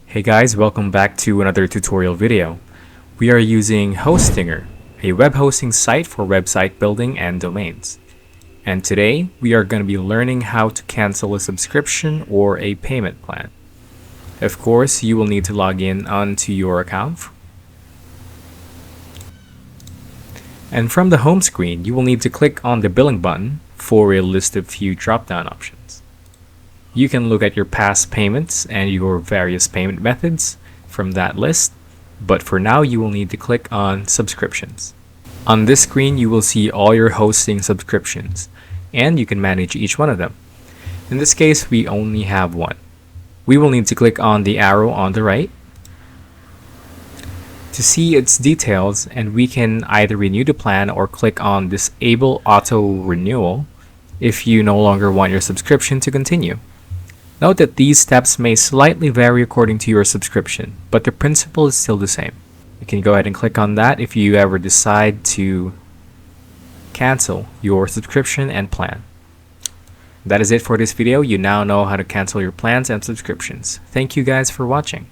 Hey guys, welcome back to another tutorial video. We are using Hostinger, a web hosting site for website building and domains. And today we are going to be learning how to cancel a subscription or a payment plan. Of course, you will need to log in onto your account. And from the home screen, you will need to click on the billing button for a list of few drop-down options. You can look at your past payments and your various payment methods from that list, but for now you will need to click on subscriptions. On this screen you will see all your hosting subscriptions, and you can manage each one of them. In this case we only have one. We will need to click on the arrow on the right to see its details, and we can either renew the plan or click on Disable Auto Renewal if you no longer want your subscription to continue. Note that these steps may slightly vary according to your subscription, but the principle is still the same. You can go ahead and click on that if you ever decide to cancel your subscription and plan. That is it for this video. You now know how to cancel your plans and subscriptions. Thank you guys for watching.